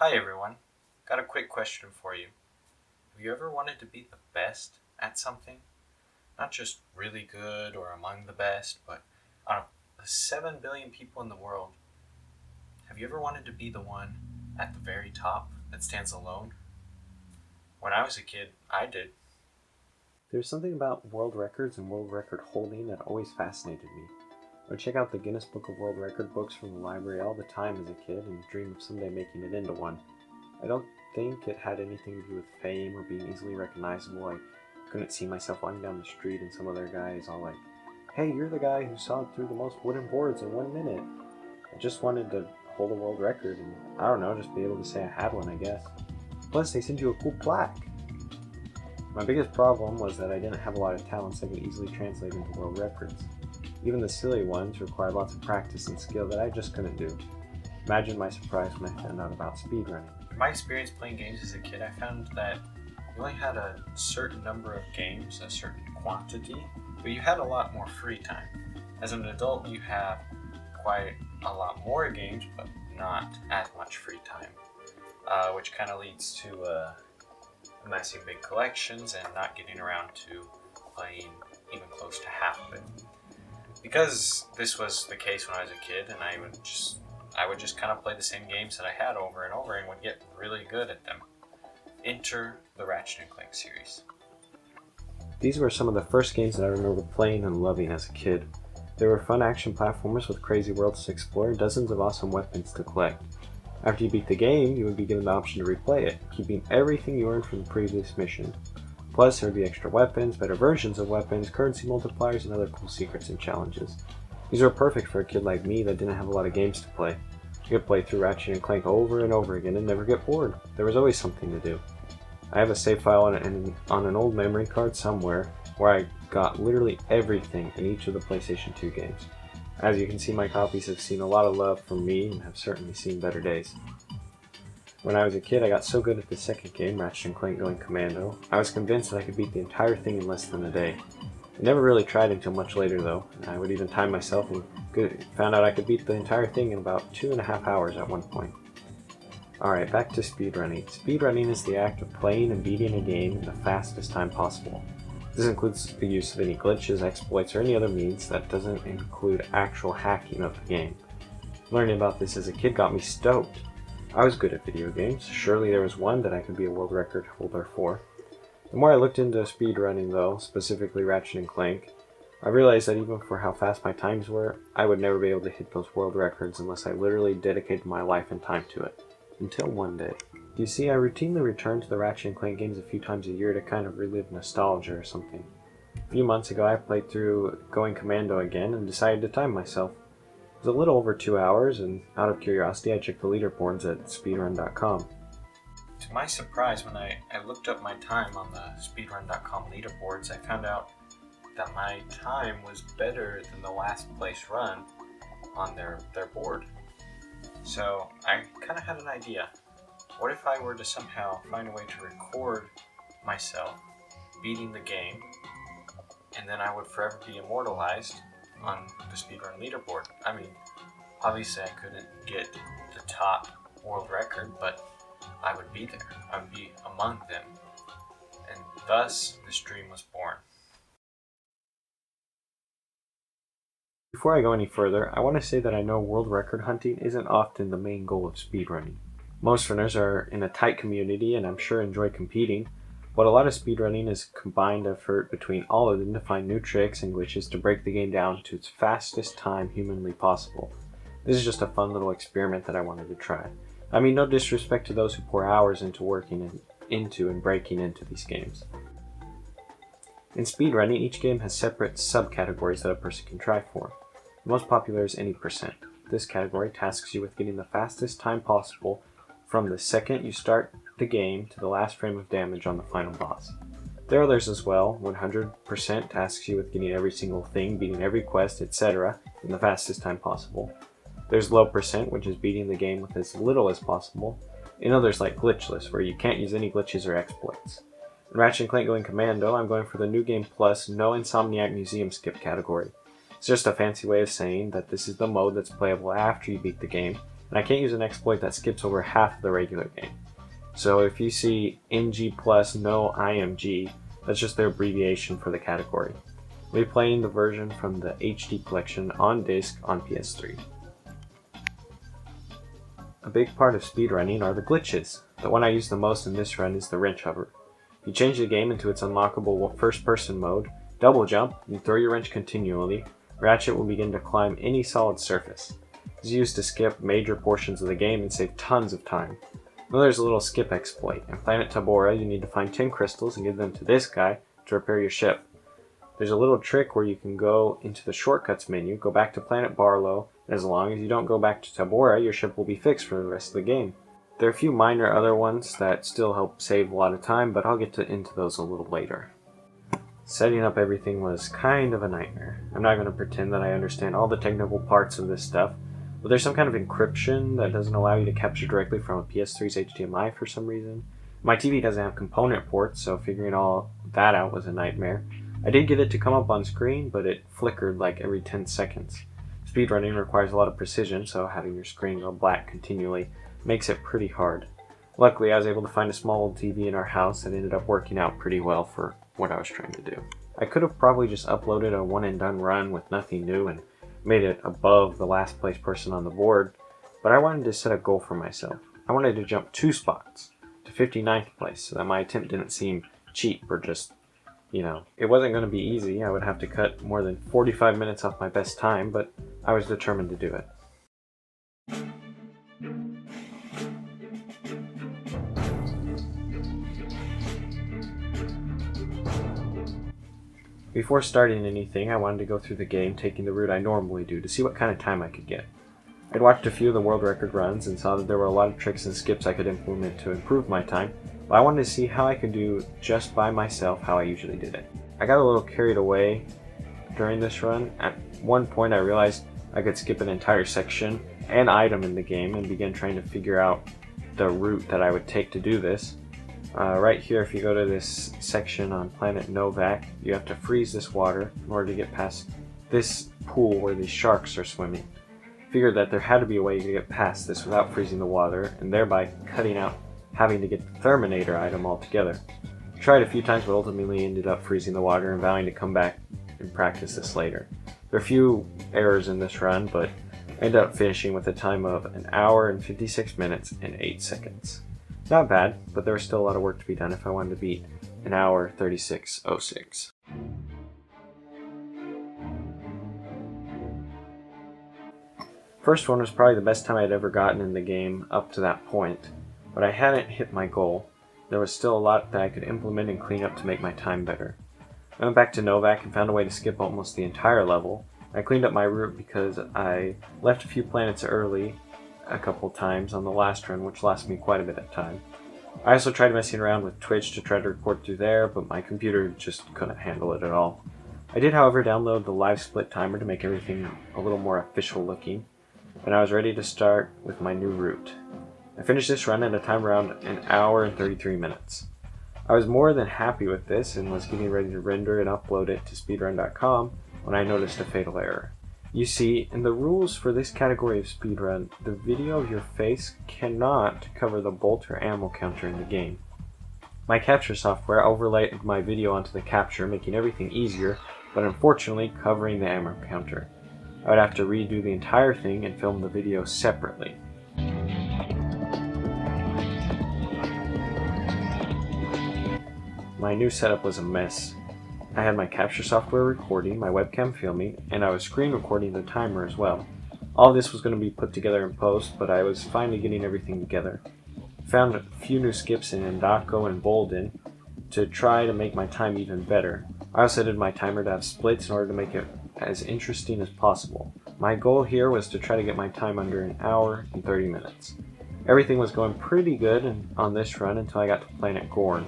Hi everyone, got a quick question for you. Have you ever wanted to be the best at something? Not just really good or among the best, but out of the 7 billion people in the world, have you ever wanted to be the one at the very top that stands alone? When I was a kid, I did. There's something about world records and world record holding that always fascinated me. I would check out the Guinness Book of World Record books from the library all the time as a kid and dream of someday making it into one. I don't think it had anything to do with fame or being easily recognizable. I couldn't see myself walking down the street and some other guy is all like, "Hey, you're the guy who saw through the most wooden boards in 1 minute." I just wanted to hold a world record and, I don't know, just be able to say I had one, I guess. Plus, they send you a cool plaque. My biggest problem was that I didn't have a lot of talents that could easily translate into world records. Even the silly ones required lots of practice and skill that I just couldn't do. Imagine my surprise when I found out about speedrunning. In my experience playing games as a kid, I found that you only had a certain number of games, a certain quantity, but you had a lot more free time. As an adult, you have quite a lot more games, but not as much free time, which kind of leads to amassing big collections and not getting around to playing even close to half of it. Because this was the case when I was a kid, and I would just kind of play the same games that I had over and over and would get really good at them. Enter the Ratchet Clank series. These were some of the first games that I remember playing and loving as a kid. They were fun action platformers with crazy worlds to explore and dozens of awesome weapons to collect. After you beat the game, you would be given the option to replay it, keeping everything you earned from the previous mission. Plus, there would be extra weapons, better versions of weapons, currency multipliers, and other cool secrets and challenges. These were perfect for a kid like me that didn't have a lot of games to play. You could play through Ratchet Clank over and over again and never get bored. There was always something to do. I have a save file on an old memory card somewhere where I got literally everything in each of the PlayStation 2 games. As you can see, my copies have seen a lot of love from me and have certainly seen better days. When I was a kid, I got so good at the second game, Ratchet Clank Going Commando, I was convinced that I could beat the entire thing in less than a day. I never really tried until much later though, and I would even time myself and found out I could beat the entire thing in about 2.5 hours at one point. Alright, back to speedrunning. Speedrunning is the act of playing and beating a game in the fastest time possible. This includes the use of any glitches, exploits, or any other means that doesn't include actual hacking of the game. Learning about this as a kid got me stoked. I was good at video games. Surely there was one that I could be a world record holder for. The more I looked into speedrunning though, specifically Ratchet & Clank, I realized that even for how fast my times were, I would never be able to hit those world records unless I literally dedicated my life and time to it. Until one day. You see, I routinely return to the Ratchet & Clank games a few times a year to kind of relive nostalgia or something. A few months ago I played through Going Commando again and decided to time myself. It was a little over 2 hours, and out of curiosity I checked the leaderboards at speedrun.com. To my surprise, when I looked up my time on the speedrun.com leaderboards, I found out that my time was better than the last place run on their board. So I kind of had an idea. What if I were to somehow find a way to record myself beating the game, and then I would forever be immortalized on the speedrun leaderboard? I mean, obviously I couldn't get the top world record, but I would be there. I would be among them. And thus, this dream was born. Before I go any further, I want to say that I know world record hunting isn't often the main goal of speedrunning. Most runners are in a tight community and I'm sure enjoy competing, but a lot of speedrunning is a combined effort between all of them to find new tricks and glitches to break the game down to its fastest time humanly possible. This is just a fun little experiment that I wanted to try. I mean, no disrespect to those who pour hours into working into and breaking into these games. In speedrunning, each game has separate subcategories that a person can try for. The most popular is any percent. This category tasks you with getting the fastest time possible from the second you start the game to the last frame of damage on the final boss. There are others as well. 100% tasks you with getting every single thing, beating every quest, etc. in the fastest time possible. There's low percent, which is beating the game with as little as possible, and others like glitchless, where you can't use any glitches or exploits. In Ratchet & Clank Going Commando, I'm going for the New Game Plus No Insomniac Museum Skip category. It's just a fancy way of saying that this is the mode that's playable after you beat the game, and I can't use an exploit that skips over half of the regular game. So if you see NG plus no IMG, that's just their abbreviation for the category. We'll be playing the version from the HD collection on disc on PS3. A big part of speedrunning are the glitches. The one I use the most in this run is the wrench hover. If you change the game into its unlockable first-person mode, double jump, and throw your wrench continually, Ratchet will begin to climb any solid surface. This is used to skip major portions of the game and save tons of time. Then there's a little skip exploit. In Planet Tabora, you need to find 10 crystals and give them to this guy to repair your ship. There's a little trick where you can go into the shortcuts menu, go back to Planet Barlow, and as long as you don't go back to Tabora, your ship will be fixed for the rest of the game. There are a few minor other ones that still help save a lot of time, but I'll get into those a little later. Setting up everything was kind of a nightmare. I'm not going to pretend that I understand all the technical parts of this stuff, but there's some kind of encryption that doesn't allow you to capture directly from a PS3's HDMI for some reason. My TV doesn't have component ports, so figuring all that out was a nightmare. I did get it to come up on screen, but it flickered like every 10 seconds. Speedrunning requires a lot of precision, so having your screen go black continually makes it pretty hard. Luckily, I was able to find a small old TV in our house that ended up working out pretty well for what I was trying to do. I could have probably just uploaded a one and done run with nothing new and made it above the last place person on the board, but I wanted to set a goal for myself. I wanted to jump 2 spots to 59th place so that my attempt didn't seem cheap or just, it wasn't going to be easy. I would have to cut more than 45 minutes off my best time, but I was determined to do it. Before starting anything, I wanted to go through the game taking the route I normally do to see what kind of time I could get. I'd watched a few of the world record runs and saw that there were a lot of tricks and skips I could implement to improve my time, but I wanted to see how I could do just by myself how I usually did it. I got a little carried away during this run. At one point I realized I could skip an entire section and item in the game and began trying to figure out the route that I would take to do this. Right here, if you go to this section on Planet Novak, you have to freeze this water in order to get past this pool where these sharks are swimming. Figured that there had to be a way you could get past this without freezing the water, and thereby cutting out having to get the Terminator item altogether. Tried a few times, but ultimately ended up freezing the water and vowing to come back and practice this later. There are a few errors in this run, but I ended up finishing with a time of 1 hour and 56 minutes and 8 seconds. Not bad, but there was still a lot of work to be done if I wanted to beat 1 hour 36:06. First one was probably the best time I'd ever gotten in the game up to that point, but I hadn't hit my goal. There was still a lot that I could implement and clean up to make my time better. I went back to Novak and found a way to skip almost the entire level. I cleaned up my route because I left a few planets early a couple times on the last run, which lasted me quite a bit of time. I also tried messing around with Twitch to try to record through there, but my computer just couldn't handle it at all. I did, however, download the live split timer to make everything a little more official looking, and I was ready to start with my new route. I finished this run at a time around 1 hour and 33 minutes. I was more than happy with this and was getting ready to render and upload it to speedrun.com when I noticed a fatal error. You see, in the rules for this category of speedrun, the video of your face cannot cover the bolt or ammo counter in the game. My capture software overlaid my video onto the capture, making everything easier, but unfortunately covering the ammo counter. I would have to redo the entire thing and film the video separately. My new setup was a mess. I had my capture software recording, my webcam filming, and I was screen recording the timer as well. All this was going to be put together in post, but I was finally getting everything together. Found a few new skips in Endako and Bolden to try to make my time even better. I also did my timer to have splits in order to make it as interesting as possible. My goal here was to try to get my time under 1 hour and 30 minutes. Everything was going pretty good on this run until I got to Planet Gorn.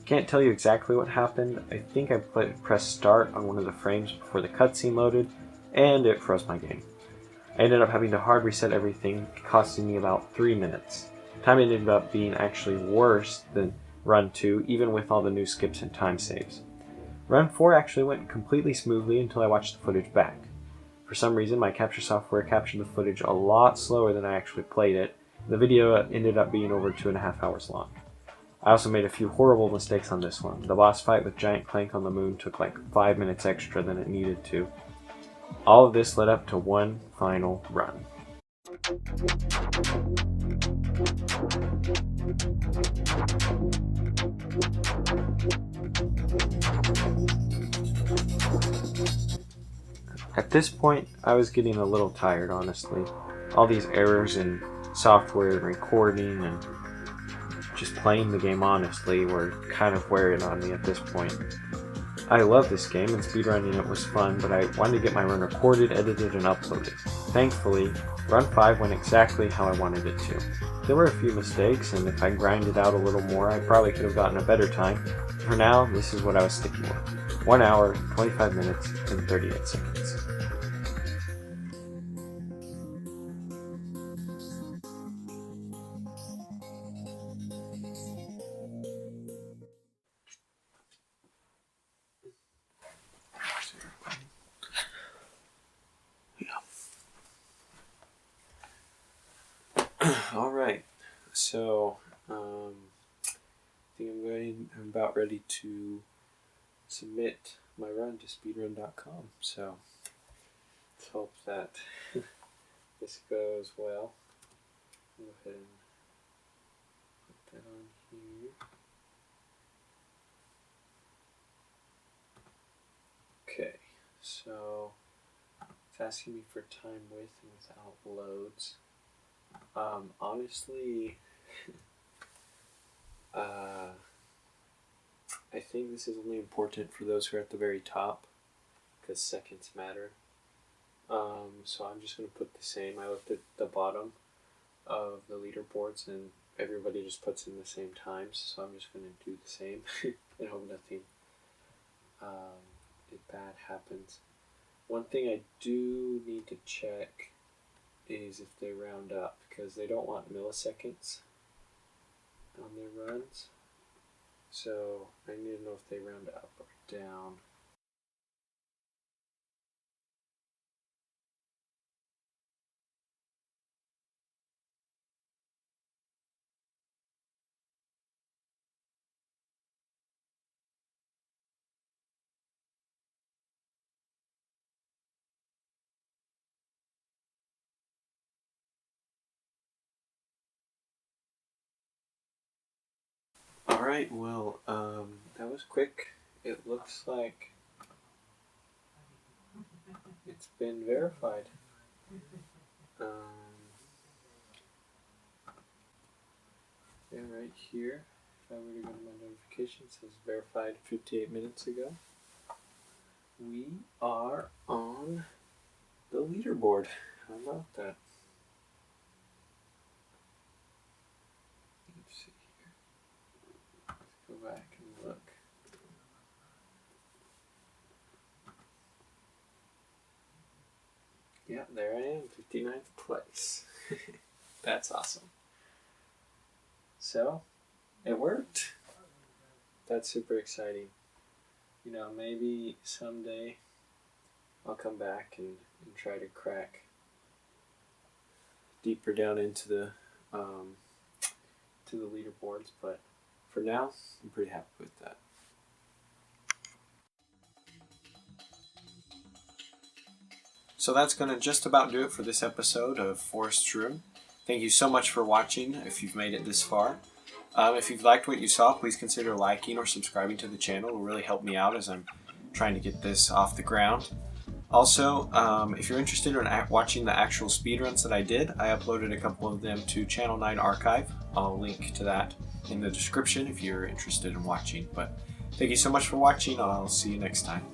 Can't tell you exactly what happened. I think I pressed start on one of the frames before the cutscene loaded, and it froze my game. I ended up having to hard reset everything, costing me about 3 minutes. Time ended up being actually worse than Run 2, even with all the new skips and time saves. Run 4 actually went completely smoothly until I watched the footage back. For some reason, my capture software captured the footage a lot slower than I actually played it. The video ended up being over 2.5 hours long. I also made a few horrible mistakes on this one. The boss fight with Giant Clank on the moon took like 5 minutes extra than it needed to. All of this led up to one final run. At this point, I was getting a little tired, honestly. All these errors in software and recording and just playing the game honestly were kind of wearing on me at this point. I love this game and speedrunning it was fun, but I wanted to get my run recorded, edited, and uploaded. Thankfully, run 5 went exactly how I wanted it to. There were a few mistakes, and if I grinded out a little more, I probably could have gotten a better time. For now, this is what I was sticking with. 1 hour, 25 minutes, and 38 seconds. Alright, so I think I'm about ready to submit my run to speedrun.com, so let's hope that this goes well. Go ahead and put that on here. Okay, so it's asking me for time with and without loads. Honestly, I think this is only important for those who are at the very top, because seconds matter. So I'm just going to put the same. I looked at the bottom of the leaderboards and everybody just puts in the same times, so I'm just going to do the same and hope nothing bad happens. One thing I do need to check is if they round up, because they don't want milliseconds on their runs. So I need to know if they round up or down. Alright, well, that was quick. It looks like it's been verified. Yeah, right here, if I were to go to my notifications, it says verified 58 minutes ago. We are on the leaderboard. How about that? Let's see here. Let's go back and look. Yeah, there I am, 59th place. That's awesome. So, it worked. That's super exciting. You know, maybe someday I'll come back and try to crack deeper down into the leaderboards, but for now, I'm pretty happy with that. So that's going to just about do it for this episode of Forrest's Room. Thank you so much for watching if you've made it this far. If you've liked what you saw, please consider liking or subscribing to the channel. It will really help me out as I'm trying to get this off the ground. Also, if you're interested in watching the actual speedruns that I did, I uploaded a couple of them to Channel 9 Archive. I'll link to that in the description if you're interested in watching. But thank you so much for watching. I'll see you next time.